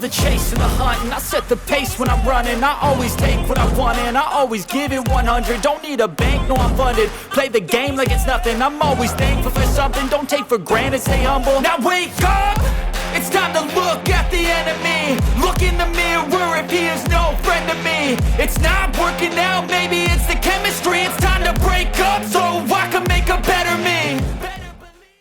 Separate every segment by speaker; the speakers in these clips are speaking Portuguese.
Speaker 1: the chase and the hunt, and I set the pace when I'm running. I always take what I want and I always give it 100. Don't need a bank, no I'm funded. Play the game like it's nothing. I'm always thankful for something. Don't take for granted, stay humble. Now wake up! It's time to look at the enemy. Look in the mirror if he is no friend to me. It's not working out, maybe it's the chemistry. It's time to break up so I can make a better me.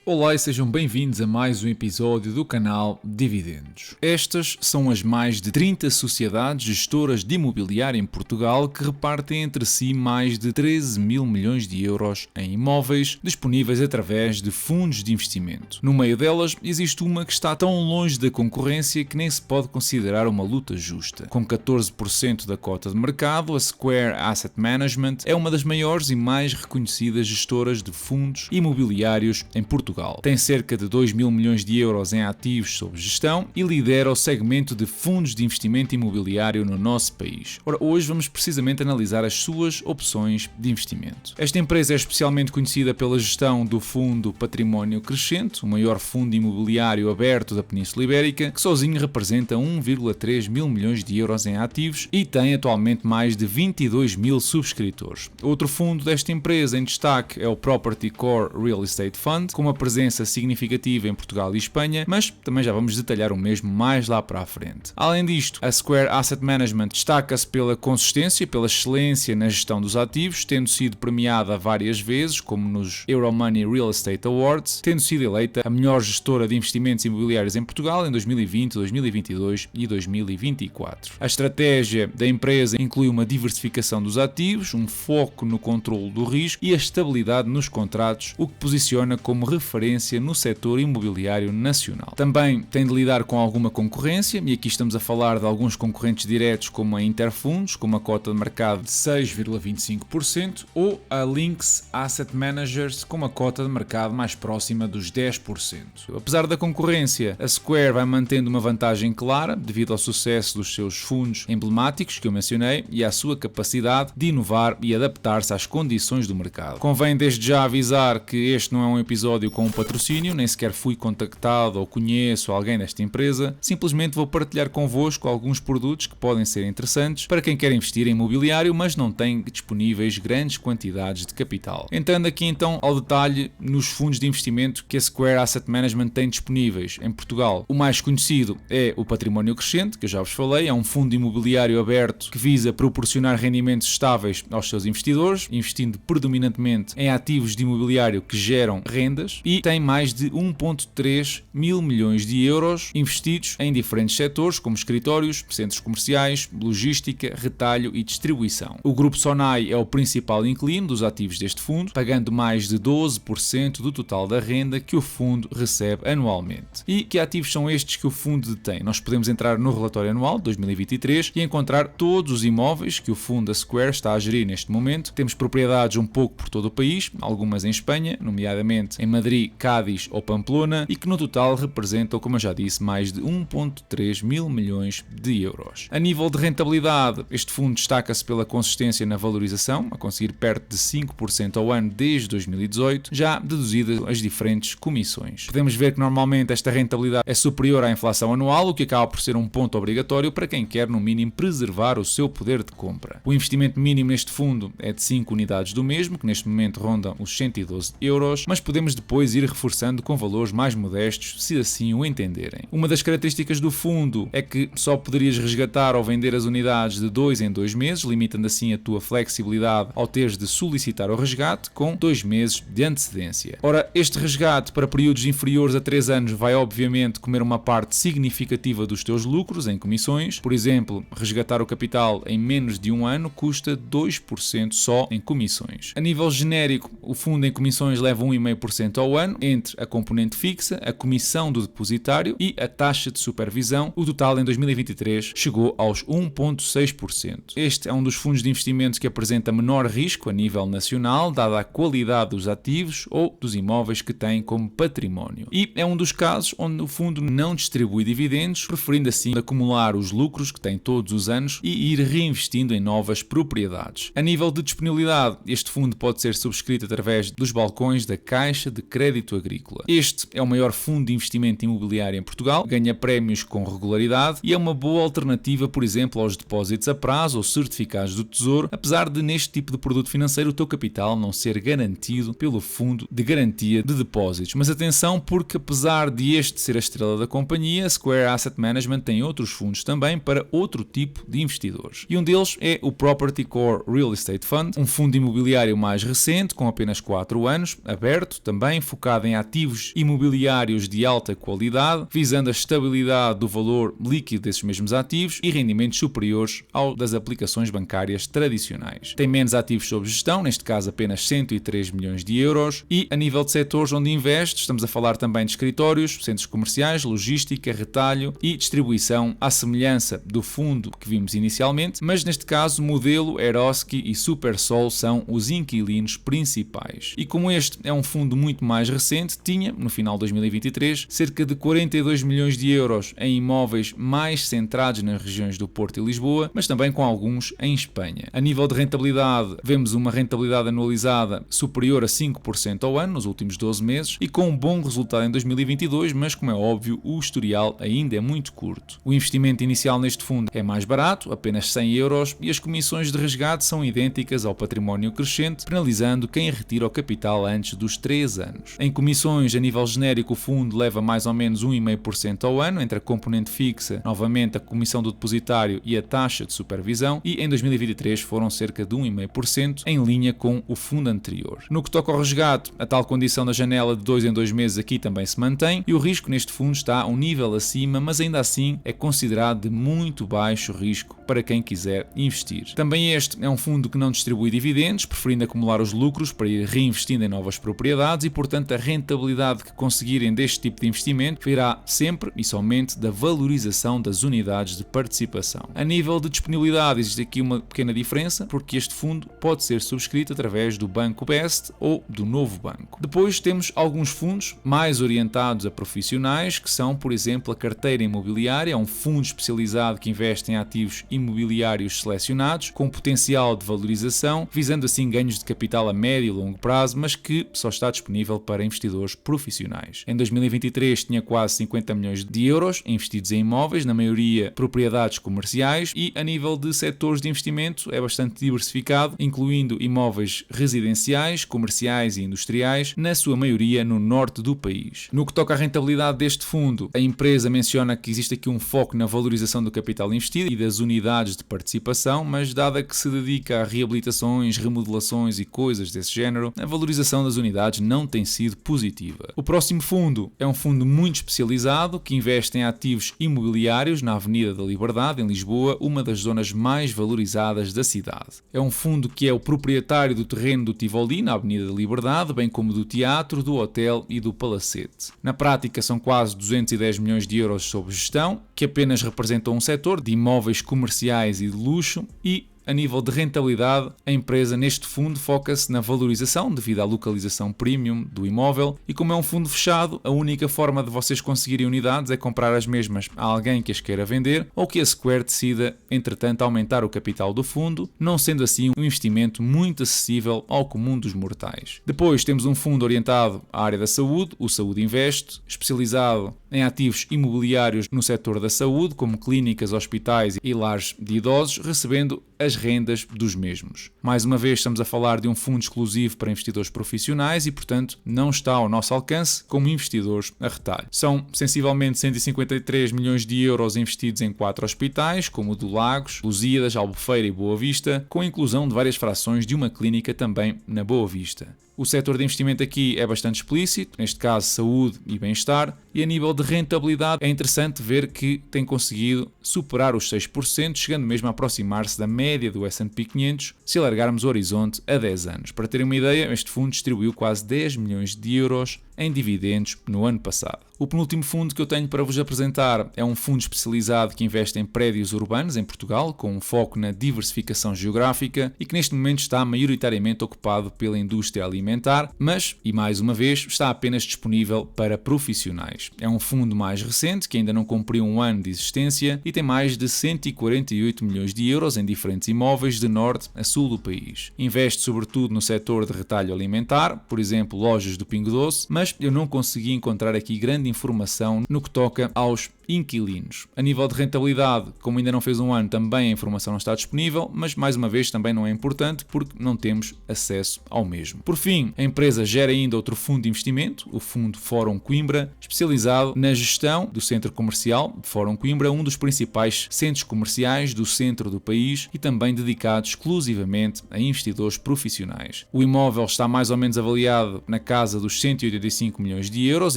Speaker 2: Olá e sejam bem-vindos a mais um episódio do canal Dividendos. Estas são as mais de 30 sociedades gestoras de imobiliário em Portugal que repartem entre si mais de 13 mil milhões de euros em imóveis disponíveis através de fundos de investimento. No meio delas, existe uma que está tão longe da concorrência que nem se pode considerar uma luta justa. Com 14% da cota de mercado, a Square Asset Management é uma das maiores e mais reconhecidas gestoras de fundos imobiliários em Portugal. Tem cerca de 2 mil milhões de euros em ativos sob gestão e lidera o segmento de fundos de investimento imobiliário no nosso país. Ora, hoje vamos precisamente analisar as suas opções de investimento. Esta empresa é especialmente conhecida pela gestão do fundo Património Crescente, o maior fundo imobiliário aberto da Península Ibérica, que sozinho representa 1,3 mil milhões de euros em ativos e tem atualmente mais de 22 mil subscritores. Outro fundo desta empresa em destaque é o Property Core Real Estate Fund, com uma presença significativa em Portugal e Espanha, mas também já vamos detalhar o mesmo mais lá para a frente. Além disto, a Square Asset Management destaca-se pela consistência e pela excelência na gestão dos ativos, tendo sido premiada várias vezes, como nos Euromoney Real Estate Awards, tendo sido eleita a melhor gestora de investimentos imobiliários em Portugal em 2020, 2022 e 2024. A estratégia da empresa inclui uma diversificação dos ativos, um foco no controle do risco e a estabilidade nos contratos, o que posiciona como referência no setor imobiliário nacional. Também tem de lidar com alguma concorrência, e aqui estamos a falar de alguns concorrentes diretos como a Interfundos, com uma cota de mercado de 6,25%, ou a Lynx Asset Managers, com uma cota de mercado mais próxima dos 10%. Apesar da concorrência, a Square vai mantendo uma vantagem clara devido ao sucesso dos seus fundos emblemáticos que eu mencionei e à sua capacidade de inovar e adaptar-se às condições do mercado. Convém desde já avisar que este não é um episódio com um patrocínio, nem sequer fui contactado ou conheço alguém desta empresa, simplesmente vou partilhar convosco alguns produtos que podem ser interessantes para quem quer investir em imobiliário, mas não tem disponíveis grandes quantidades de capital. Entrando aqui então ao detalhe nos fundos de investimento que a Square Asset Management tem disponíveis em Portugal. O mais conhecido é o Património Crescente, que eu já vos falei, é um fundo imobiliário aberto que visa proporcionar rendimentos estáveis aos seus investidores, investindo predominantemente em ativos de imobiliário que geram rendas, e tem mais de 1,3 mil milhões de euros investidos em diferentes setores, como escritórios, centros comerciais, logística, retalho e distribuição. O Grupo Sonai é o principal inquilino dos ativos deste fundo, pagando mais de 12% do total da renda que o fundo recebe anualmente. E que ativos são estes que o fundo detém? Nós podemos entrar no relatório anual de 2023 e encontrar todos os imóveis que o fundo da Square está a gerir neste momento. Temos propriedades um pouco por todo o país, algumas em Espanha, nomeadamente em Madrid, Cádiz ou Pamplona, e que no total representam, como eu já disse, mais de 1,3 mil milhões de euros. A nível de rentabilidade, este fundo destaca-se pela consistência na valorização, a conseguir perto de 5% ao ano desde 2018, já deduzidas as diferentes comissões. Podemos ver que normalmente esta rentabilidade é superior à inflação anual, o que acaba por ser um ponto obrigatório para quem quer, no mínimo, preservar o seu poder de compra. O investimento mínimo neste fundo é de 5 unidades do mesmo, que neste momento rondam os 112 euros, mas podemos depois ir reforçando com valores mais modestos, se assim o entenderem. Uma das características do fundo é que só poderias resgatar ou vender as unidades de 2 em 2 meses, limitando assim a tua flexibilidade ao teres de solicitar o resgate com 2 meses de antecedência. Ora, este resgate para períodos inferiores a 3 anos vai obviamente comer uma parte significativa dos teus lucros em comissões. Por exemplo, resgatar o capital em menos de um ano custa 2% só em comissões. A nível genérico, o fundo em comissões leva 1,5% ao ano, entre a componente fixa, a comissão do depositário e a taxa de supervisão. O total em 2023 chegou aos 1,6%. Este é um dos fundos de investimento que apresenta menor risco a nível nacional, dada a qualidade dos ativos ou dos imóveis que tem como património. E é um dos casos onde o fundo não distribui dividendos, preferindo assim acumular os lucros que tem todos os anos e ir reinvestindo em novas propriedades. A nível de disponibilidade, este fundo pode ser subscrito através dos balcões da Caixa de Crédito crédito agrícola. Este é o maior fundo de investimento imobiliário em Portugal, ganha prémios com regularidade e é uma boa alternativa, por exemplo, aos depósitos a prazo ou certificados do Tesouro, apesar de neste tipo de produto financeiro o teu capital não ser garantido pelo Fundo de Garantia de Depósitos. Mas atenção, porque apesar de este ser a estrela da companhia, a Square Asset Management tem outros fundos também para outro tipo de investidores. E um deles é o Property Core Real Estate Fund, um fundo imobiliário mais recente, com apenas 4 anos, aberto também, focado em ativos imobiliários de alta qualidade, visando a estabilidade do valor líquido desses mesmos ativos e rendimentos superiores ao das aplicações bancárias tradicionais. Tem menos ativos sob gestão, neste caso apenas 103 milhões de euros, e a nível de setores onde investe, estamos a falar também de escritórios, centros comerciais, logística, retalho e distribuição, à semelhança do fundo que vimos inicialmente, mas neste caso Modelo, Eroski e Supersol são os inquilinos principais. E como este é um fundo muito mais recente, tinha, no final de 2023, cerca de 42 milhões de euros em imóveis mais centrados nas regiões do Porto e Lisboa, mas também com alguns em Espanha. A nível de rentabilidade, vemos uma rentabilidade anualizada superior a 5% ao ano nos últimos 12 meses e com um bom resultado em 2022, mas como é óbvio, o historial ainda é muito curto. O investimento inicial neste fundo é mais barato, apenas 100 euros, e as comissões de resgate são idênticas ao património crescente, penalizando quem retira o capital antes dos 3 anos. Em comissões, a nível genérico, o fundo leva mais ou menos 1,5% ao ano, entre a componente fixa, novamente a comissão do depositário e a taxa de supervisão, e em 2023 foram cerca de 1,5%, em linha com o fundo anterior. No que toca ao resgate, a tal condição da janela de 2 em 2 meses aqui também se mantém, e o risco neste fundo está a um nível acima, mas ainda assim é considerado de muito baixo risco para quem quiser investir. Também este é um fundo que não distribui dividendos, preferindo acumular os lucros para ir reinvestindo em novas propriedades e, portanto, a rentabilidade que conseguirem deste tipo de investimento virá sempre e somente da valorização das unidades de participação. A nível de disponibilidade existe aqui uma pequena diferença, porque este fundo pode ser subscrito através do Banco Best ou do Novo Banco. Depois temos alguns fundos mais orientados a profissionais, que são, por exemplo, a carteira imobiliária, um fundo especializado que investe em ativos imobiliários selecionados, com potencial de valorização, visando assim ganhos de capital a médio e longo prazo, mas que só está disponível para investidores profissionais. Em 2023 tinha quase 50 milhões de euros investidos em imóveis, na maioria propriedades comerciais, e a nível de setores de investimento é bastante diversificado, incluindo imóveis residenciais, comerciais e industriais, na sua maioria no norte do país. No que toca à rentabilidade deste fundo, a empresa menciona que existe aqui um foco na valorização do capital investido e das unidades de participação, mas dada que se dedica a reabilitações, remodelações e coisas desse género, a valorização das unidades não tem sido positiva. O próximo fundo é um fundo muito especializado que investe em ativos imobiliários na Avenida da Liberdade, em Lisboa, uma das zonas mais valorizadas da cidade. É um fundo que é o proprietário do terreno do Tivoli, na Avenida da Liberdade, bem como do teatro, do hotel e do palacete. Na prática são quase 210 milhões de euros sob gestão, que apenas representam um setor de imóveis comerciais e de luxo, e a nível de rentabilidade, a empresa neste fundo foca-se na valorização devido à localização premium do imóvel, e como é um fundo fechado, a única forma de vocês conseguirem unidades é comprar as mesmas a alguém que as queira vender ou que a Square decida, entretanto, aumentar o capital do fundo, não sendo assim um investimento muito acessível ao comum dos mortais. Depois temos um fundo orientado à área da saúde, o Saúde Invest, especializado em ativos imobiliários no setor da saúde, como clínicas, hospitais e lares de idosos, recebendo as rendas dos mesmos. Mais uma vez estamos a falar de um fundo exclusivo para investidores profissionais e, portanto, não está ao nosso alcance como investidores a retalho. São sensivelmente 153 milhões de euros investidos em 4 hospitais, como o do Lagos, Lusíadas, Albufeira e Boa Vista, com a inclusão de várias frações de uma clínica também na Boa Vista. O setor de investimento aqui é bastante explícito, neste caso saúde e bem-estar, e a nível de rentabilidade é interessante ver que tem conseguido superar os 6%, chegando mesmo a aproximar-se da média do S&P 500, se alargarmos o horizonte a 10 anos. Para terem uma ideia, este fundo distribuiu quase 10 milhões de euros em dividendos no ano passado. O penúltimo fundo que eu tenho para vos apresentar é um fundo especializado que investe em prédios urbanos em Portugal, com um foco na diversificação geográfica e que neste momento está maioritariamente ocupado pela indústria alimentar, mas, e mais uma vez, está apenas disponível para profissionais. É um fundo mais recente, que ainda não cumpriu um ano de existência e tem mais de 148 milhões de euros em diferentes imóveis de norte a sul do país. Investe sobretudo no setor de retalho alimentar, por exemplo, lojas do Pingo Doce, mas mas eu não consegui encontrar aqui grande informação no que toca aos inquilinos. A nível de rentabilidade, como ainda não fez um ano, também a informação não está disponível, mas mais uma vez também não é importante porque não temos acesso ao mesmo. Por fim, a empresa gera ainda outro fundo de investimento, o Fundo Fórum Coimbra, especializado na gestão do centro comercial Fórum Coimbra, um dos principais centros comerciais do centro do país e também dedicado exclusivamente a investidores profissionais. O imóvel está mais ou menos avaliado na casa dos 185 milhões de euros,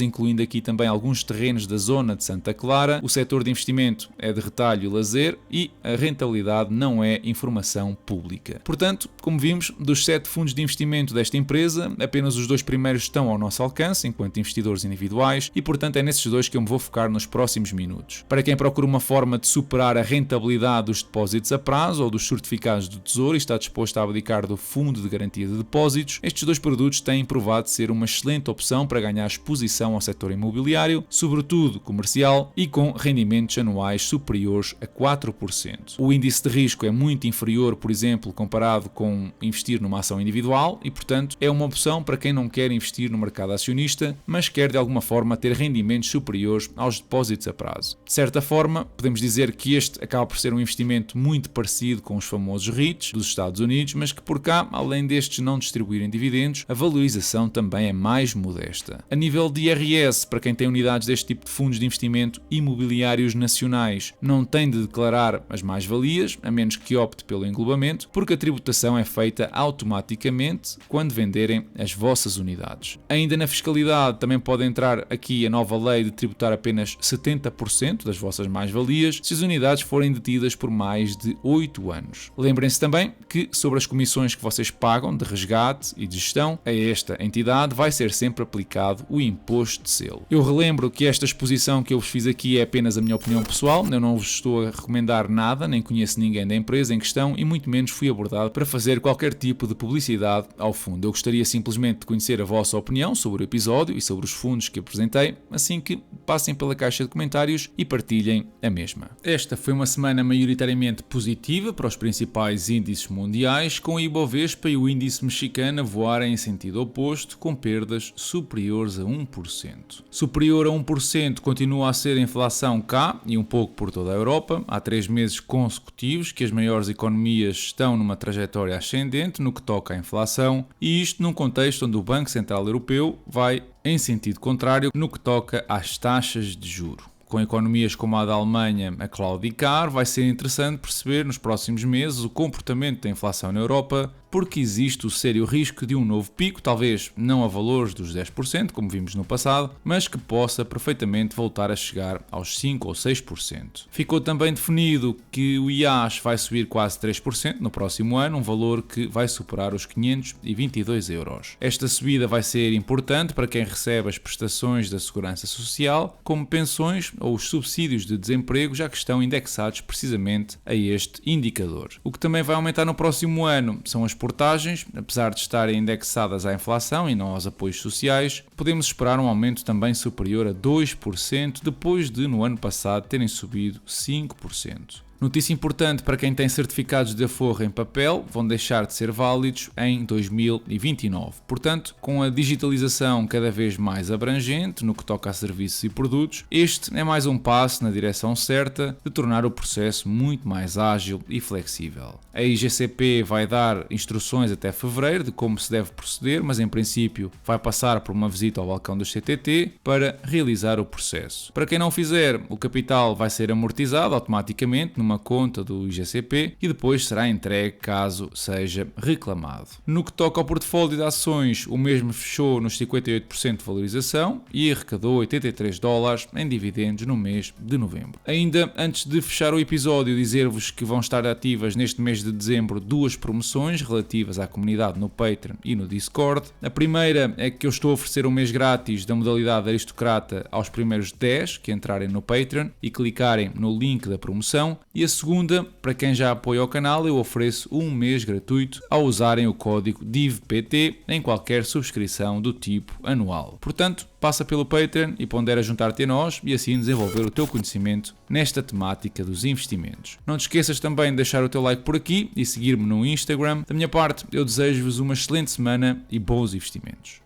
Speaker 2: incluindo aqui também alguns terrenos da zona de Santa Clara. O setor de investimento é de retalho e lazer e a rentabilidade não é informação pública. Portanto, como vimos, dos 7 fundos de investimento desta empresa, apenas os 2 primeiros estão ao nosso alcance enquanto investidores individuais e, portanto, é nesses 2 que eu me vou focar nos próximos minutos. Para quem procura uma forma de superar a rentabilidade dos depósitos a prazo ou dos certificados do Tesouro e está disposto a abdicar do Fundo de Garantia de Depósitos, estes 2 produtos têm provado ser uma excelente opção para ganhar exposição ao setor imobiliário, sobretudo comercial, e com rendimentos anuais superiores a 4%. O índice de risco é muito inferior, por exemplo, comparado com investir numa ação individual e, portanto, é uma opção para quem não quer investir no mercado acionista, mas quer de alguma forma ter rendimentos superiores aos depósitos a prazo. De certa forma, podemos dizer que este acaba por ser um investimento muito parecido com os famosos REITs dos Estados Unidos, mas que por cá, além destes não distribuírem dividendos, a valorização também é mais modesta. A nível de IRS, para quem tem unidades deste tipo de fundos de investimento imobiliários nacionais, não tem de declarar as mais-valias, a menos que opte pelo englobamento, porque a tributação é feita automaticamente quando venderem as vossas unidades. Ainda na fiscalidade também pode entrar aqui a nova lei de tributar apenas 70% das vossas mais-valias se as unidades forem detidas por mais de 8 anos. Lembrem-se também que sobre as comissões que vocês pagam de resgate e de gestão a esta entidade vai ser sempre aplicado o imposto de selo. Eu relembro que esta exposição que eu vos fiz aqui é apenas a minha opinião pessoal, eu não vos estou a recomendar nada, nem conheço ninguém da empresa em questão e muito menos fui abordado para fazer qualquer tipo de publicidade ao fundo. Eu gostaria simplesmente de conhecer a vossa opinião sobre o episódio e sobre os fundos que apresentei, assim que passem pela caixa de comentários e partilhem a mesma. Esta foi uma semana maioritariamente positiva para os principais índices mundiais, com o Ibovespa e o índice mexicano a voarem em sentido oposto, com perdas superiores a 1%. Superior a 1% continua a ser a inflação cá e um pouco por toda a Europa. Há 3 meses consecutivos que as maiores economias estão numa trajetória ascendente no que toca à inflação, e isto num contexto onde o Banco Central Europeu vai em sentido contrário no que toca às taxas de juro. Com economias como a da Alemanha a claudicar, vai ser interessante perceber nos próximos meses o comportamento da inflação na Europa, porque existe o sério risco de um novo pico, talvez não a valores dos 10%, como vimos no passado, mas que possa perfeitamente voltar a chegar aos 5% ou 6%. Ficou também definido que o IAS vai subir quase 3% no próximo ano, um valor que vai superar os 522 euros. Esta subida vai ser importante para quem recebe as prestações da Segurança Social, como pensões ou os subsídios de desemprego, já que estão indexados precisamente a este indicador. O que também vai aumentar no próximo ano são as portagens, apesar de estarem indexadas à inflação e não aos apoios sociais, podemos esperar um aumento também superior a 2%, depois de no ano passado terem subido 5%. Notícia importante para quem tem certificados de aforro em papel, vão deixar de ser válidos em 2029. Portanto, com a digitalização cada vez mais abrangente no que toca a serviços e produtos, este é mais um passo na direção certa de tornar o processo muito mais ágil e flexível. A IGCP vai dar instruções até fevereiro de como se deve proceder, mas em princípio vai passar por uma visita ao balcão do CTT para realizar o processo. Para quem não fizer, o capital vai ser amortizado automaticamente numa conta do IGCP e depois será entregue caso seja reclamado. No que toca ao portfólio de ações, o mesmo fechou nos 58% de valorização e arrecadou $83 em dividendos no mês de novembro. Ainda antes de fechar o episódio, dizer-vos que vão estar ativas neste mês de dezembro 2 promoções relativas à comunidade no Patreon e no Discord. A primeira é que eu estou a oferecer um mês grátis da modalidade aristocrata aos primeiros 10 que entrarem no Patreon e clicarem no link da promoção. E a segunda, para quem já apoia o canal, eu ofereço um mês gratuito ao usarem o código DIVPT em qualquer subscrição do tipo anual. Portanto, passa pelo Patreon e pondera juntar-te a nós e assim desenvolver o teu conhecimento nesta temática dos investimentos. Não te esqueças também de deixar o teu like por aqui e seguir-me no Instagram. Da minha parte, eu desejo-vos uma excelente semana e bons investimentos.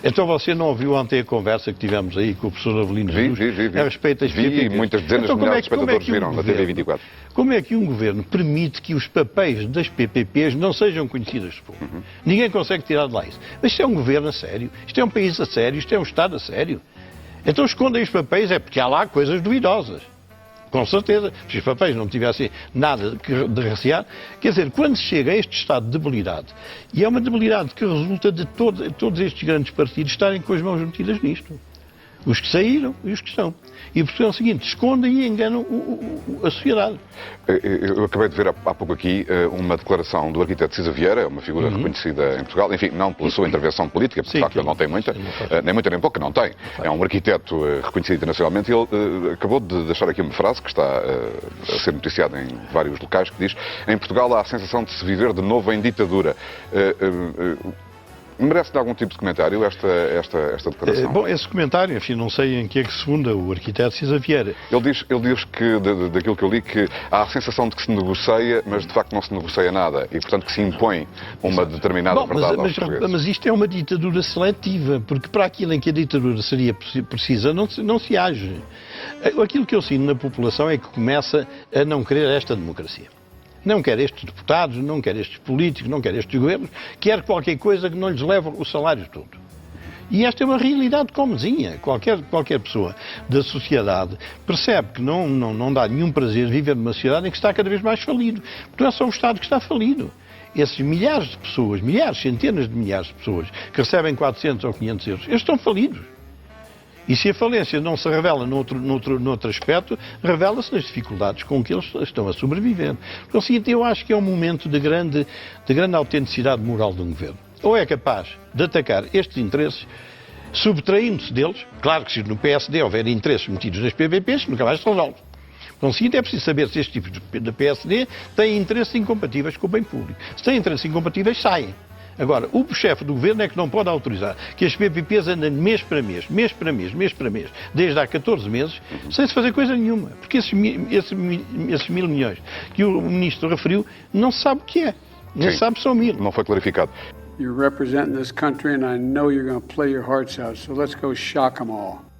Speaker 3: Então você não ouviu ontem a conversa que tivemos aí com o professor Avelino
Speaker 4: Vi.
Speaker 3: a respeito das PPPs?
Speaker 4: E muitas dezenas de milhares de espectadores viram na TV 24.
Speaker 3: Como é que um governo permite que os papéis das PPPs não sejam conhecidos do povo? Ninguém consegue tirar de lá isso. Mas isto é um governo a sério, isto é um país a sério, isto é um Estado a sério. Então escondem os papéis é porque há lá coisas duvidosas. Com certeza, se os papéis não tivessem nada de recear, quer dizer, quando chega a este estado de debilidade, e é uma debilidade que resulta de todos estes grandes partidos estarem com as mãos metidas nisto. Os que saíram e os que estão. E por é o seguinte, escondem e enganam a sociedade.
Speaker 4: Eu acabei de ver há pouco aqui uma declaração do arquiteto Cisa Vieira, uma figura reconhecida em Portugal, enfim, não pela sua intervenção política, porque de facto ele não tem muita, nem muita nem pouca, não tem. É um arquiteto reconhecido internacionalmente e ele acabou de deixar aqui uma frase que está a ser noticiada em vários locais, que diz: em Portugal há a sensação de se viver de novo em ditadura. Merece-lhe algum tipo de comentário esta declaração?
Speaker 3: Bom, esse comentário, enfim, não sei em que é que se funda o arquiteto Cisa Vieira.
Speaker 4: Ele diz que, daquilo que eu li, que há a sensação de que se negocia, mas de facto não se negocia nada e, portanto, que se impõe uma determinada verdade aos portugueses.
Speaker 3: Mas isto é uma ditadura seletiva, porque para aquilo em que a ditadura seria precisa, não se age. Aquilo que eu sinto na população é que começa a não querer esta democracia. Não quer estes deputados, não quer estes políticos, não quer estes governos, quer qualquer coisa que não lhes leve o salário todo. E esta é uma realidade comezinha. Qualquer pessoa da sociedade percebe que não dá nenhum prazer viver numa sociedade em que está cada vez mais falido. Porque não é só o Estado que está falido. Esses milhares de pessoas, centenas de milhares de pessoas que recebem 400 ou 500 euros, eles estão falidos. E se a falência não se revela noutro aspecto, revela-se nas dificuldades com que eles estão a sobreviver. Então, seguinte, eu acho que é um momento de grande autenticidade moral de um governo. Ou é capaz de atacar estes interesses, subtraindo-se deles. Claro que se no PSD houver interesses metidos nas PPPs, nunca mais se resolve. Então, seguinte, é preciso saber se este tipo de PSD tem interesses incompatíveis com o bem público. Se tem interesses incompatíveis, saem. Agora, o chefe do governo é que não pode autorizar que as PPPs andem mês para mês, desde há 14 meses, sem se fazer coisa nenhuma. Porque esses 1.000 milhões que o ministro referiu, não se sabe o que é. Não se sabe se são 1.000.
Speaker 4: Não foi clarificado.
Speaker 5: You're representing this country and I know you're going to play your hearts out, so let's go shock them all.